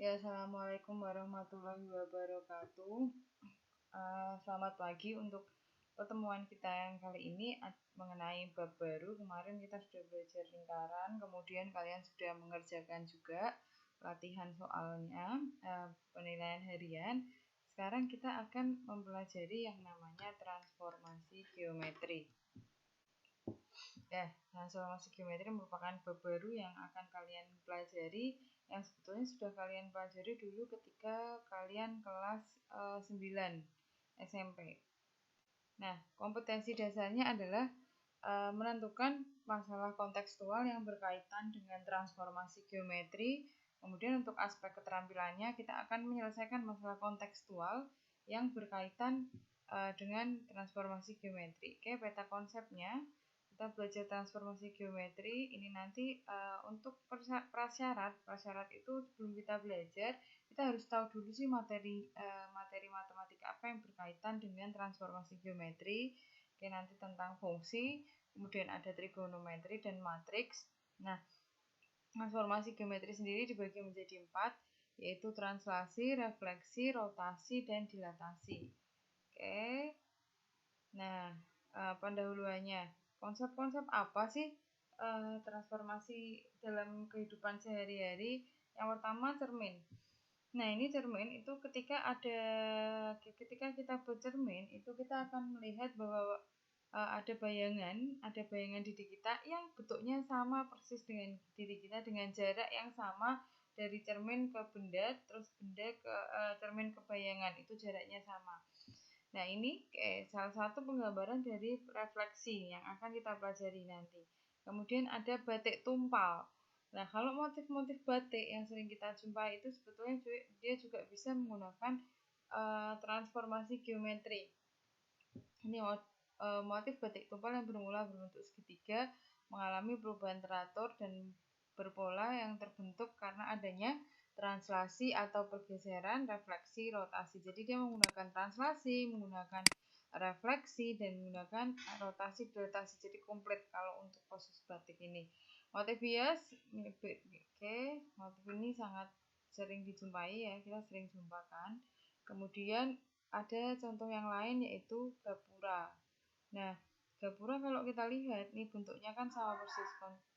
Ya, assalamualaikum warahmatullahi wabarakatuh. Selamat pagi untuk pertemuan kita yang kali ini mengenai bab baru. Kemarin kita sudah belajar lingkaran, kemudian kalian sudah mengerjakan juga latihan soalnya, penilaian harian. Sekarang kita akan mempelajari yang namanya transformasi geometri. Transformasi geometri merupakan bab baru yang akan kalian pelajari, yang sebetulnya sudah kalian pelajari dulu ketika kalian kelas 9 SMP. Nah, kompetensi dasarnya adalah menentukan masalah kontekstual yang berkaitan dengan transformasi geometri. Kemudian untuk aspek keterampilannya kita akan menyelesaikan masalah kontekstual yang berkaitan dengan transformasi geometri. Oke, peta konsepnya. Kita belajar transformasi geometri ini nanti untuk prasyarat itu sebelum kita belajar kita harus tahu dulu sih materi matematika apa yang berkaitan dengan transformasi geometri. Oke, nanti tentang fungsi, kemudian ada trigonometri dan matriks. Nah, transformasi geometri sendiri dibagi menjadi 4, yaitu translasi, refleksi, rotasi, dan dilatasi. Oke. Nah, pendahuluannya. Konsep-konsep apa sih transformasi dalam kehidupan sehari-hari? Yang pertama, cermin. Nah, ini cermin itu ketika kita bercermin itu kita akan melihat bahwa ada bayangan diri kita yang bentuknya sama persis dengan diri kita dengan jarak yang sama dari cermin ke benda, terus benda ke cermin ke bayangan, itu jaraknya sama. Nah, ini salah satu penggambaran dari refleksi yang akan kita pelajari nanti. Kemudian ada batik tumpal. Nah, kalau motif-motif batik yang sering kita jumpai itu sebetulnya dia juga bisa menggunakan transformasi geometri. Ini motif batik tumpal yang bermula berbentuk segitiga mengalami perubahan teratur dan berpola yang terbentuk karena adanya translasi atau pergeseran, refleksi, rotasi. Jadi dia menggunakan translasi, menggunakan refleksi, dan menggunakan rotasi. Jadi komplit kalau untuk proses batik ini. Motif bias, motif ini sangat sering dijumpai ya, kita sering jumpakan. Kemudian ada contoh yang lain yaitu gapura. Nah, gapura kalau kita lihat nih bentuknya kan sama persis.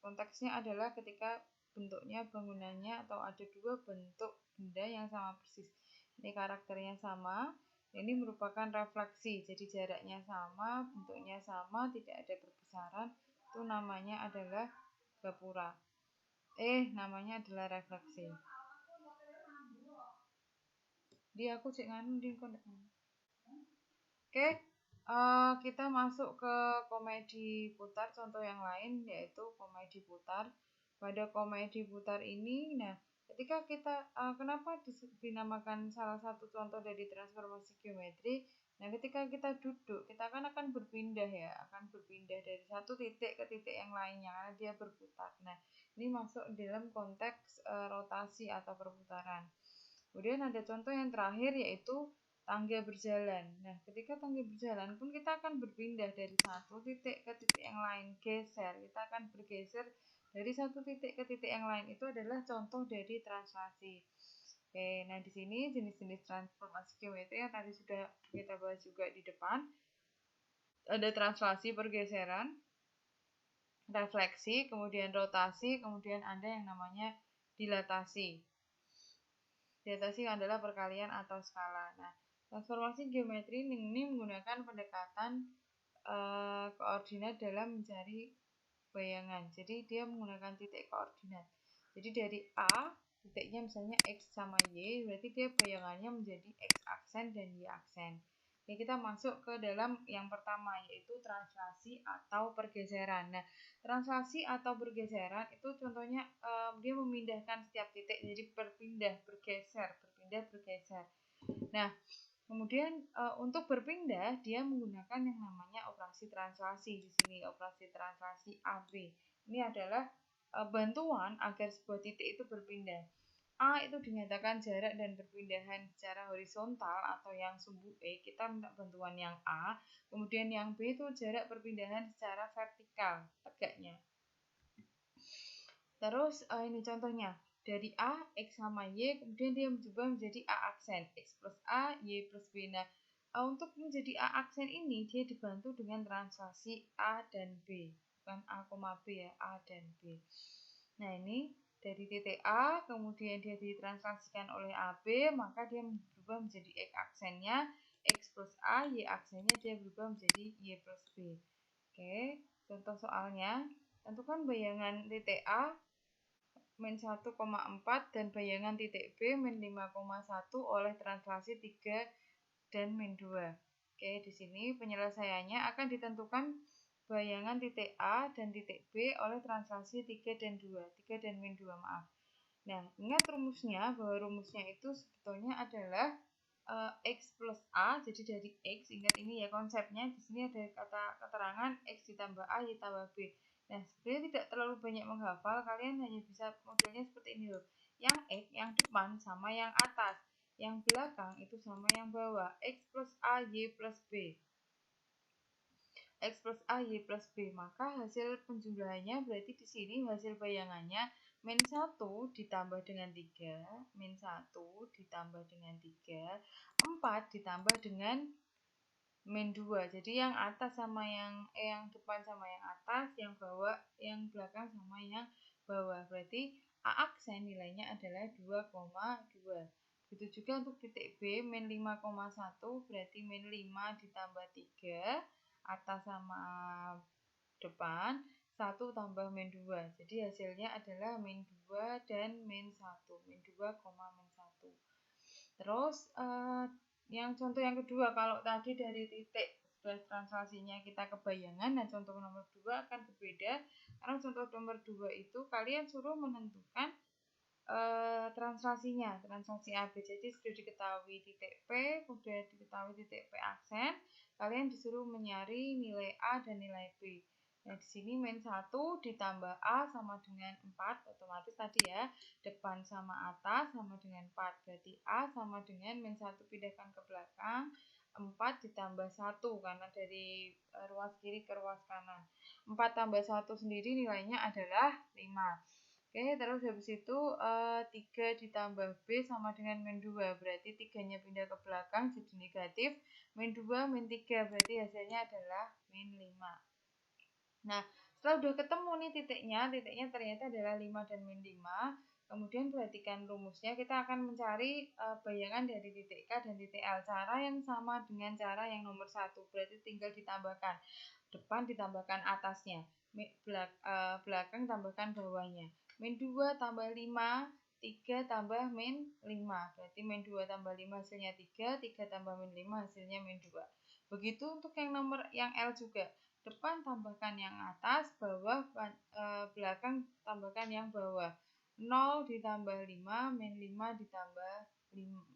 Konteksnya adalah ketika bentuknya bangunannya atau ada dua bentuk benda yang sama persis. Ini karakternya sama. Ini merupakan refleksi. Jadi jaraknya sama, bentuknya sama, tidak ada perbesaran. Itu namanya adalah gapura. Namanya adalah refleksi. Aku cek nganu di konten. Oke, kita masuk ke komedi putar. Contoh yang lain yaitu komedi putar. Pada komedi putar ini, nah ketika kita kenapa dinamakan salah satu contoh dari transformasi geometri? Nah, ketika kita duduk, kita akan berpindah ya, akan berpindah dari satu titik ke titik yang lainnya karena dia berputar. Nah, ini masuk dalam konteks rotasi atau perputaran. Kemudian ada contoh yang terakhir yaitu tangga berjalan. Nah, ketika tangga berjalan pun kita akan berpindah dari satu titik ke titik yang lain, geser. Kita akan bergeser dari satu titik ke titik yang lain. Itu adalah contoh dari translasi. Oke, nah di sini jenis-jenis transformasi geometri yang tadi sudah kita bahas juga di depan. Ada translasi pergeseran, refleksi, kemudian rotasi, kemudian ada yang namanya dilatasi. Dilatasi adalah perkalian atau skala. Nah, transformasi geometri ini menggunakan pendekatan koordinat dalam mencari bayangan. Jadi dia menggunakan titik koordinat. Jadi dari A, titiknya misalnya X sama Y, berarti dia bayangannya menjadi X aksen dan Y aksen. Oke, kita masuk ke dalam yang pertama, yaitu translasi atau pergeseran. Nah, translasi atau pergeseran itu contohnya dia memindahkan setiap titik, jadi berpindah, bergeser. Nah, kemudian untuk berpindah dia menggunakan yang namanya operasi translasi. Di sini operasi translasi AB. Ini adalah bantuan agar sebuah titik itu berpindah. A itu dinyatakan jarak dan perpindahan secara horizontal atau yang sumbu E, kita minta bantuan yang A. Kemudian yang B itu jarak perpindahan secara vertikal, tegaknya. Terus ini contohnya. dari A, X sama Y, kemudian dia berubah menjadi A aksen, X plus A, Y plus B. Nah, untuk menjadi A aksen ini, dia dibantu dengan translasi A dan B. Bukan A, B ya, A dan B. Nah, ini dari titik A, kemudian dia ditranslasikan oleh AB, maka dia berubah menjadi X aksennya, X plus A, Y aksennya dia berubah menjadi Y plus B. Oke, contoh soalnya, tentukan bayangan titik A min 1,4 dan bayangan titik B min 5,1 oleh translasi 3 dan min 2. Oke, di sini penyelesaiannya akan ditentukan bayangan titik A dan titik B oleh translasi 3 dan 2, 3 dan min 2, maaf. Nah, ingat rumusnya, bahwa rumusnya itu sebetulnya adalah X plus A, jadi dari X, ingat ini ya konsepnya, di sini ada kata keterangan X ditambah A, Y tambah B. Nah, sebenarnya tidak terlalu banyak menghafal, kalian hanya bisa modelnya seperti ini loh. Yang X, yang depan sama yang atas, yang belakang itu sama yang bawah. X plus A, Y plus B. X plus A, Y plus B. Maka hasil penjumlahannya berarti di sini hasil bayangannya min 1 ditambah dengan 3, min 1 ditambah dengan 3, 4 ditambah dengan min 2. Jadi yang atas sama yang depan sama yang atas, yang bawah, yang belakang sama yang bawah. Berarti A aksen nilainya adalah 2,2. Begitu juga untuk titik B min 5,1 berarti min 5 ditambah 3 atas sama depan 1 tambah min 2. Jadi hasilnya adalah min 2 dan min 1. Min 2, min 1. Terus yang contoh yang kedua, kalau tadi dari titik sudah translasinya kita ke bayangan, nah contoh nomor 2 akan berbeda. Karena contoh nomor 2 itu kalian suruh menentukan translasi A, B. Jadi sudah diketahui titik P, sudah diketahui titik P aksen, kalian disuruh mencari nilai A dan nilai B. Nah, di sini min 1 ditambah A sama dengan 4, otomatis tadi ya, depan sama atas sama dengan 4. Berarti A sama dengan min 1 pindahkan ke belakang, 4 ditambah 1, karena dari ruas kiri ke ruas kanan. 4 tambah 1 sendiri nilainya adalah 5. Oke, terus habis itu 3 ditambah B sama dengan min 2. Berarti 3-nya pindah ke belakang jadi negatif. Min 2, min 3. Berarti hasilnya adalah min 5. Nah, setelah udah ketemu nih titiknya ternyata adalah 5 dan min 5. Kemudian perhatikan rumusnya, kita akan mencari bayangan dari titik K dan titik L. Cara yang sama dengan cara yang nomor 1. Berarti tinggal ditambahkan depan ditambahkan atasnya. Belakang tambahkan bawahnya. Min 2 tambah 5, 3 tambah min 5. Berarti min 2 tambah 5 hasilnya 3, 3 tambah min 5 hasilnya min 2. Begitu untuk yang L juga. Depan tambahkan yang atas, bawah belakang tambahkan yang bawah. 0 ditambah 5, min 5 ditambah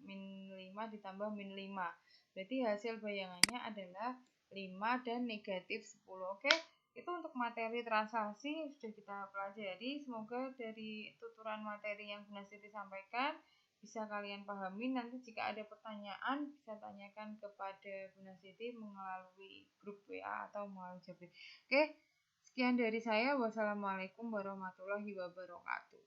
min 5 ditambah min 5. Berarti hasil bayangannya adalah 5 dan negatif 10. Oke? Itu untuk materi translasi sudah kita pelajari. Semoga dari tuturan materi yang Bu Nasiti sampaikan bisa kalian pahami. Nanti jika ada pertanyaan bisa tanyakan kepada Bu Nasiti melalui grup WA atau melalui Jabri. Oke, sekian dari saya. Wassalamualaikum warahmatullahi wabarakatuh.